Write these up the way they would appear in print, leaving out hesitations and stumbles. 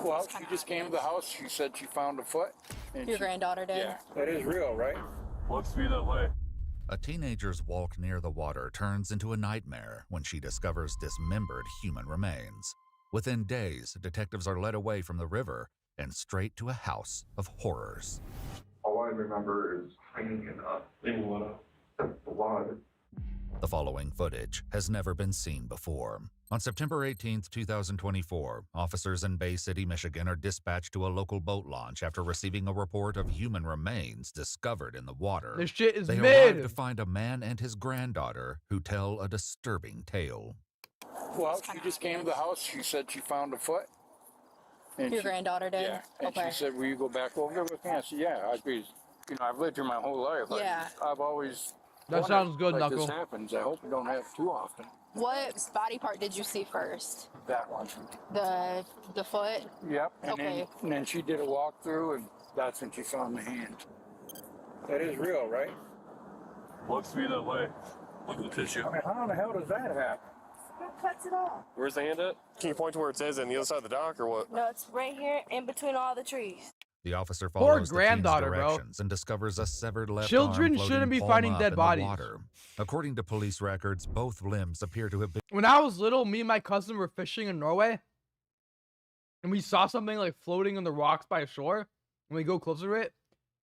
Well, she just came to the house. She said she found a foot. And Your granddaughter did? Yeah, that is real, right? Looks to be that way. A teenager's walk near the water turns into a nightmare when she discovers dismembered human remains. Within days, detectives are led away from the river and straight to a house of horrors. All I remember is hanging in blood. The following footage has never been seen before. On September 18, 2024, officers in Bay City, Michigan are dispatched to a local boat launch after receiving a report of human remains discovered in the water. This shit is They mid. arrive to find a man and his granddaughter who tell a disturbing tale. Well, she just came to the house. She said she found a foot. And Your granddaughter did? Yeah. And Okay. she said, will you go back over there with me? I said, yeah. I've lived here my whole life. Yeah. I've always That wondered, sounds good, like, Knuckle. this happens. I hope it don't happen too often. What body part did you see first? That one. The foot? Yep. And Okay. then she did a walkthrough, and that's when she found the hand. That is real, right? Looks to be that way. Look at the tissue. I mean, how in the hell does that happen? Who cuts it off? Where's the hand at? Can you point to where it says on the other side of the dock or what? No, it's right here in between all the trees. The officer Poor follows the granddaughter, teen's bro. directions and discovers a severed left Children arm floating shouldn't be palm finding up dead in the bodies. water. According to police records, both limbs appear to have been When I was little, me and my cousin were fishing in Norway, and we saw something like floating on the rocks by a shore, and we go closer to it,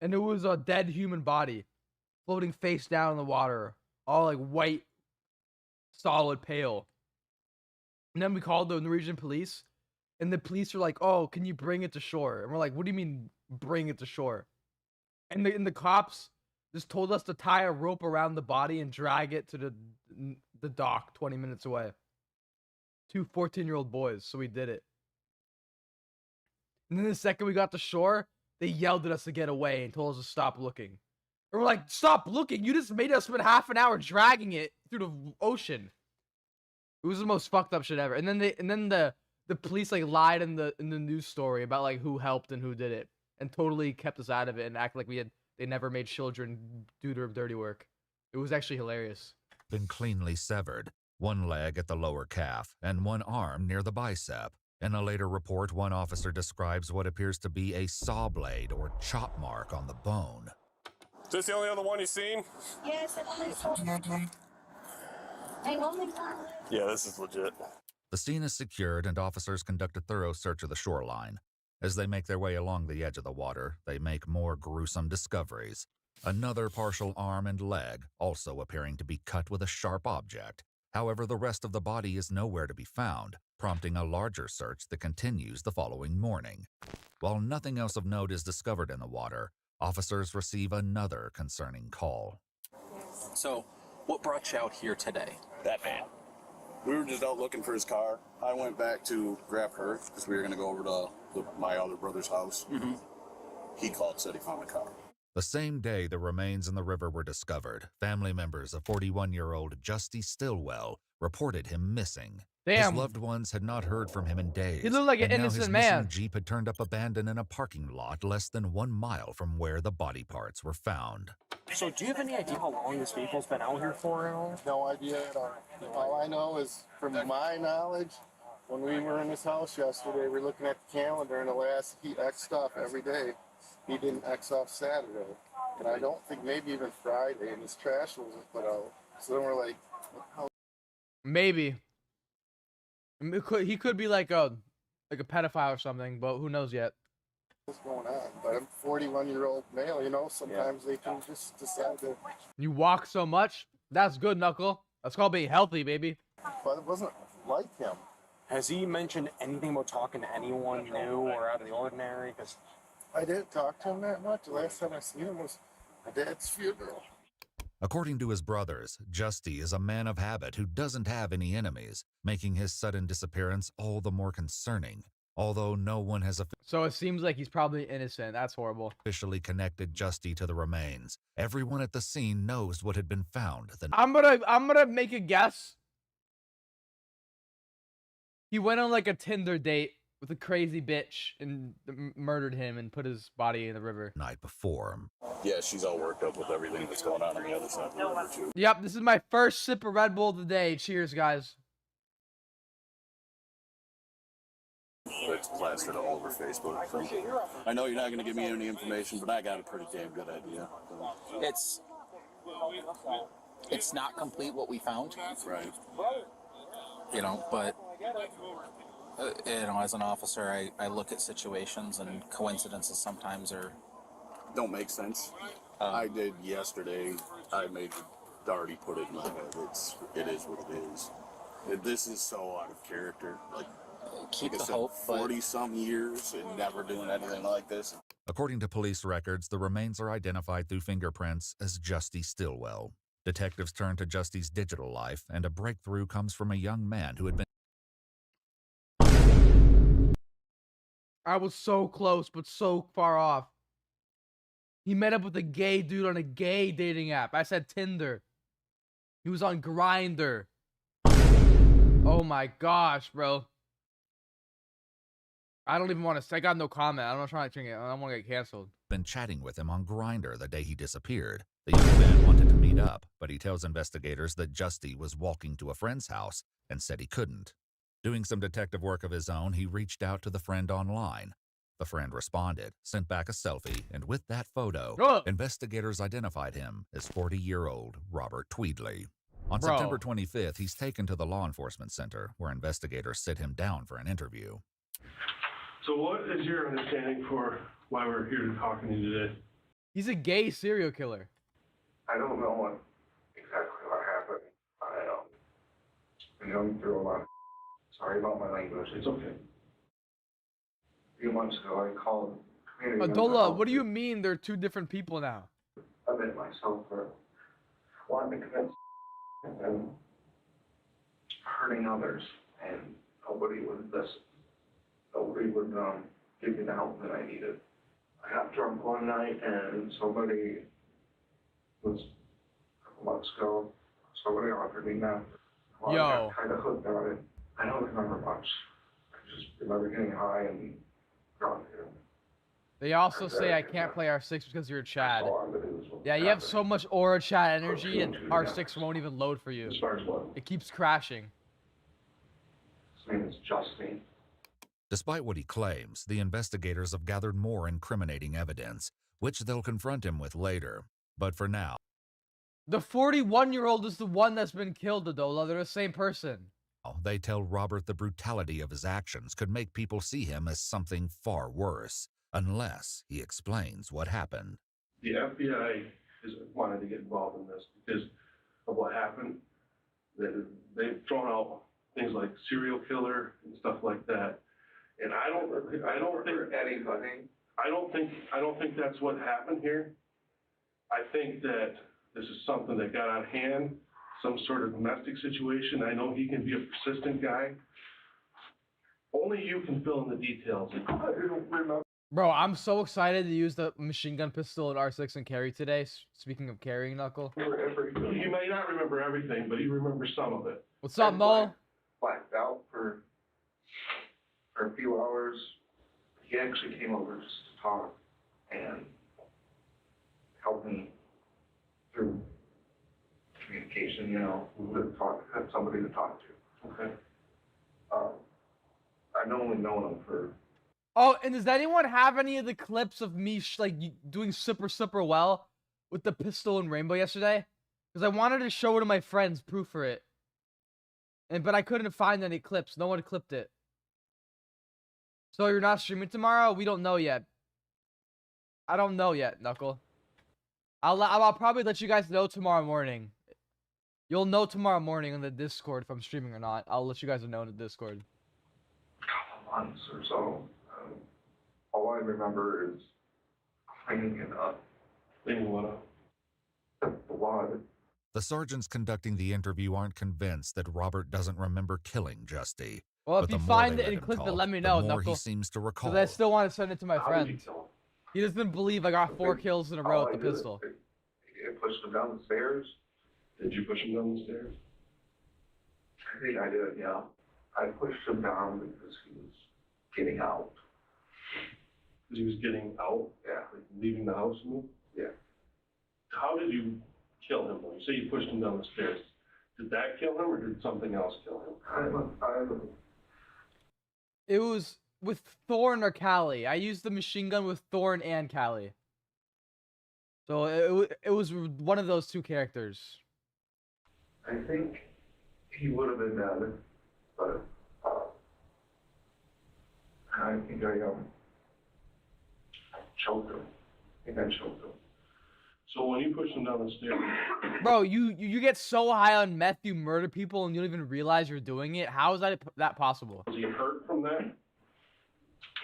and it was a dead human body floating face down in the water, all like white, solid, pale. And then we called the Norwegian police, and the police were like, "Oh, can you bring it to shore?" And we're like, "What do you mean bring it to shore?" And the cops just told us to tie a rope around the body and drag it to the dock 20 minutes away. Two 14-year-old boys, so we did it. And then the second we got to shore, they yelled at us to get away and told us to stop looking. And we're like, "Stop looking! You just made us spend half an hour dragging it through the ocean." It was the most fucked up shit ever. And then the police like lied in the news story about like who helped and who did it, and totally kept us out of it and acted like they never made children do their dirty work. It was actually hilarious. cleanly severed, one leg at the lower calf and one arm near the bicep. In a later report, one officer describes what appears to be a saw blade or chop mark on the bone. Is this the only other one you've seen? Yes, I only saw Yeah, this is legit. The scene is secured and officers conduct a thorough search of the shoreline. As they make their way along the edge of the water, they make more gruesome discoveries. Another partial arm and leg, also appearing to be cut with a sharp object. However, the rest of the body is nowhere to be found, prompting a larger search that continues the following morning. While nothing else of note is discovered in the water, officers receive another concerning call. So, what brought you out here today? That man. We were just out looking for his car. I went back to grab her because we were going to go over to my other brother's house. Mm-hmm. He called, said he found the car. The same day the remains in the river were discovered, family members of 41-year-old Justy Stillwell reported him missing. Damn. His loved ones had not heard from him in days. He looked like an and now innocent his man. missing Jeep had turned up abandoned in a parking lot less than 1 mile from where the body parts were found. So do you have any idea how long this vehicle's been out here for at all? No idea at all. All I know is, from my knowledge, when we were in this house yesterday, we were looking at the calendar, and the last he X'd off every day. He didn't X off Saturday. And I don't think maybe even Friday, and his trash wasn't put out. So then we're like, how Maybe. He could be like a pedophile or something, but who knows yet. is going on? But I'm a 41-year-old male, you know, sometimes they can just decide to, You walk so much. That's good, Knuckle. That's called being healthy, baby. but it wasn't like him. Has he mentioned anything about talking to anyone new or out of the ordinary? Because I didn't talk to him that much. The last time I seen him was my dad's funeral. According to his brothers, Justy is a man of habit who doesn't have any enemies, making his sudden disappearance all the more concerning. Although no one has So it seems like he's probably innocent. That's horrible. officially connected Justy to the remains, everyone at the scene knows what had been found. I'm gonna make a guess. He went on like a Tinder date with a crazy bitch and murdered him and put his body in the river. Night before. Yeah, she's all worked up with everything that's going on the other side of the river, too. Yep, this is my first sip of Red Bull of the day. Cheers, guys. It's plastered all over Facebook. I know you're not going to give me any information, but I got a pretty damn good idea. It's not complete what we found, Right. you know, but you know, as an officer, I look at situations and coincidences sometimes are Don't make sense. I did yesterday. I made Darty put it in my head. It is what it is. This is so out of character. Like keep I the said, hope, but 40-some years and never doing anything like this. According to police records, the remains are identified through fingerprints as Justy Stillwell. Detectives turn to Justy's digital life, and a breakthrough comes from a young man who had been I was so close, but so far off. He met up with a gay dude on a gay dating app. I said Tinder. He was on Grindr. Oh my gosh, bro. I don't even want to say. I got no comment. I'm not trying to change it. I don't want to get canceled. chatting with him on Grindr the day he disappeared. The young man wanted to meet up, but he tells investigators that Justy was walking to a friend's house and said he couldn't. Doing some detective work of his own, he reached out to the friend online. The friend responded, sent back a selfie, and with that photo, investigators identified him as 40-year-old Robert Tweedley. On September 25th, he's taken to the law enforcement center, where investigators sit him down for an interview. So what is your understanding for why we're here to talking to you today? He's a gay serial killer. I don't know exactly what happened. Been going through a lot. Sorry about my language. It's okay. A few months ago, I called community. Adola, what do you mean they're two different people now? I admit myself for wanting to commit and hurting others, and nobody would listen. Nobody would give me the help that I needed. I got drunk one night, and somebody was a couple months ago. Somebody offered me meth. Well, I got kind of hooked on it. I don't remember much. I just remember getting high and drunk. They also say I can't play R6 because you're a Chad. Yeah, you have so much aura Chad energy and R6 won't even load for you. As far as what? It keeps crashing. His name is Justin. Despite what he claims, the investigators have gathered more incriminating evidence, which they'll confront him with later. But for now, the 41-year-old is the one that's been killed, Adola. They're the same person. They tell Robert the brutality of his actions could make people see him as something far worse, unless he explains what happened. The FBI is wanted to get involved in this because of what happened. They've thrown out things like serial killer and stuff like that. And I don't think that's what happened here. I think that this is something that got out of hand, some sort of domestic situation. I know he can be a persistent guy. Only you can fill in the details. Bro, I'm so excited to use the machine gun pistol at R6 and carry today. Speaking of carrying, Knuckle. You may not remember everything, but you remember some of it. What's up, Mo? Blacked out for a few hours. He actually came over just to talk and help me through communication, to have somebody to talk to. Okay. I've only known him for... Oh, and does anyone have any of the clips of me doing super well with the pistol and Rainbow yesterday? Because I wanted to show it to my friends, proof for it. But I couldn't find any clips. No one clipped it. So you're not streaming tomorrow? We don't know yet. I don't know yet, Knuckle. I'll probably let you guys know tomorrow morning. You'll know tomorrow morning on the Discord if I'm streaming or not. I'll let you guys know in the Discord. Couple months or so. All I remember is cleaning it up. Cleaning what up? The blood. The sergeants conducting the interview aren't convinced that Robert doesn't remember killing Justy. Well, if but you the more find they it let and him clip it, talk, let me the know, more Knuckle. he seems to recall. Because I still want to send it to my How did friend. you kill him? He doesn't believe I got 4 kills in a row All with I the did pistol. is I pushed him down the stairs. Did you push him down the stairs? I think I did, yeah. I pushed him down because he was getting out. Because he was getting out? Yeah. Like leaving the house, you mean? Yeah. How did you kill him? When you say you pushed him down the stairs, did that kill him or did something else kill him? It was with Thorn or Callie. I used the machine gun with Thorn and Callie. So it was one of those two characters. I think he would have been dead, but I think I choked him. I think I choked him. So when you push him down the stairs, Bro, you get so high on meth, you murder people, and you don't even realize you're doing it. How is that possible? was he hurt from that?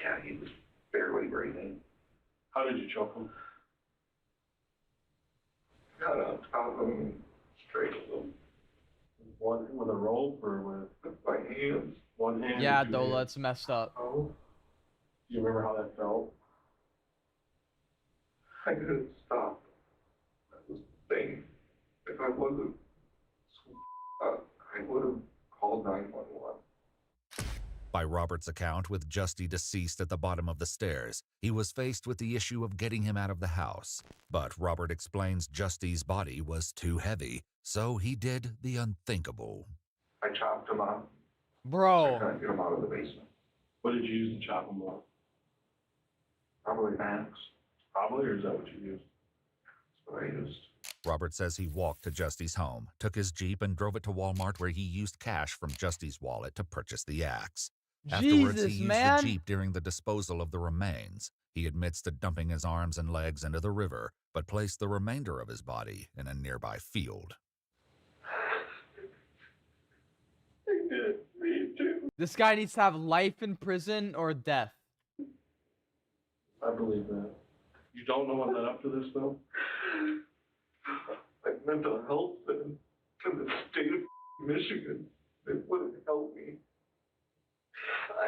Yeah, he was barely breathing. How did you choke him? Got on top of him, strangled him One with a rope or with my hands. one hand? Yeah, or two though, hands? that's messed up. Oh, Do you remember how that felt? I couldn't stop. That was the thing. If I wasn't so up, I would have called 911. By Robert's account, with Justy deceased at the bottom of the stairs, he was faced with the issue of getting him out of the house. But Robert explains Justy's body was too heavy, so he did the unthinkable. I chopped him up. I Bro, couldn't get him out of the basement. What did you use to chop him up? Probably Max. Probably, or is that what you used? That's what I used. Robert says he walked to Justy's home, took his Jeep, and drove it to Walmart where he used cash from Justy's wallet to purchase the axe. Afterwards, Jesus, he used man. the Jeep during the disposal of the remains. He admits to dumping his arms and legs into the river, but placed the remainder of his body in a nearby field. I didn't mean to. This guy needs to have life in prison or death. I believe that. You don't know what led up to this, though? Like mental health and to the state of Michigan, they wouldn't help me.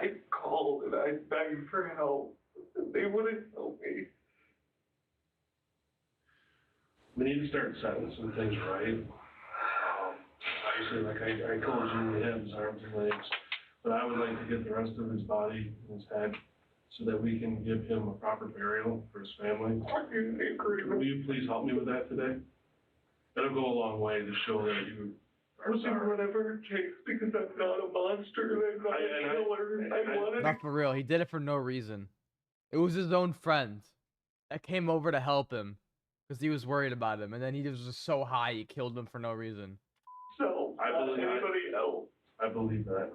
I called and I begged for help, and they wouldn't help me. We need to start setting some things right. Obviously, like I told you, he had his arms and legs, but I would like to get the rest of his body and his head so that we can give him a proper burial for his family. Will you please help me with that today? That'll go a long way to show that you are I'll do sorry. whatever it takes because I'm not a monster and I'm not a killer. I wanted Not for real. He did it for no reason. It was his own friend that came over to help him because he was worried about him, and then he was just so high he killed him for no reason. so I not believe- anybody else. I believe that.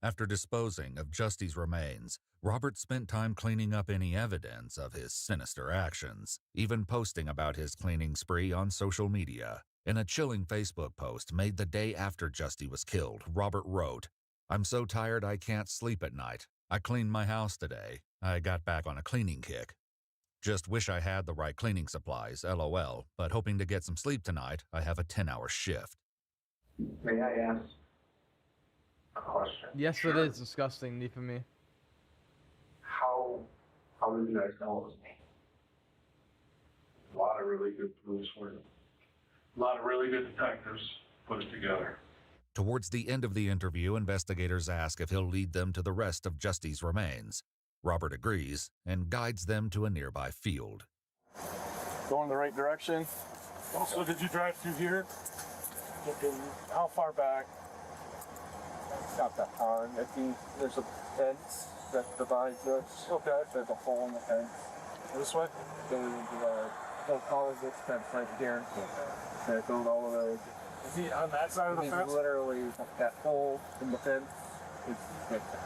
After disposing of Justy's remains, Robert spent time cleaning up any evidence of his sinister actions, even posting about his cleaning spree on social media. In a chilling Facebook post made the day after Justy was killed, Robert wrote, "I'm so tired I can't sleep at night. I cleaned my house today. I got back on a cleaning kick. Just wish I had the right cleaning supplies, LOL, but hoping to get some sleep tonight, I have a 10-hour shift." May I ask a question? Yes, Sure. it is disgusting, for me. How did you guys know it was me? A lot of really good police work. A lot of really good detectives put it together. Towards the end of the interview, investigators ask if he'll lead them to the rest of Justy's remains. Robert agrees and guides them to a nearby field. Going the right direction. Also, did you drive through here? How far back? Not that far. I think there's a fence that divides us. Okay. There's a hole in the fence. This way? They'll call it this fence right here. That goes all the way. Is he on that side of the It's fence? literally that hole in the fence. It's right there.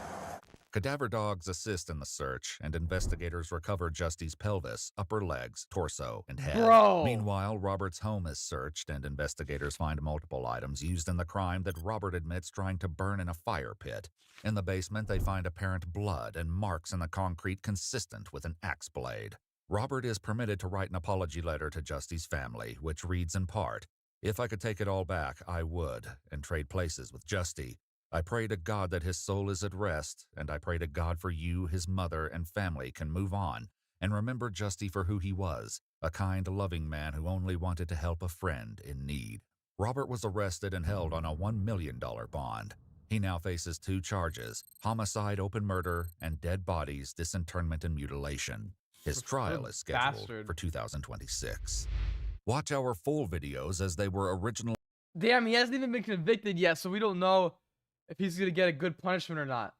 Cadaver dogs assist in the search, and investigators recover Justy's pelvis, upper legs, torso, and head. Bro. Meanwhile, Robert's home is searched, and investigators find multiple items used in the crime that Robert admits trying to burn in a fire pit. In the basement, they find apparent blood and marks in the concrete consistent with an axe blade. Robert is permitted to write an apology letter to Justy's family, which reads in part, "If I could take it all back, I would, and trade places with Justy. I pray to God that his soul is at rest, and I pray to God for you, his mother, and family can move on, and remember Justy for who he was, a kind, loving man who only wanted to help a friend in need." Robert was arrested and held on a $1 million bond. He now faces 2 charges, homicide, open murder, and dead bodies, disinterment, and mutilation. His trial is scheduled Bastard. for 2026. Watch our full videos as they were originally Damn, he hasn't even been convicted yet, so we don't know if he's gonna get a good punishment or not.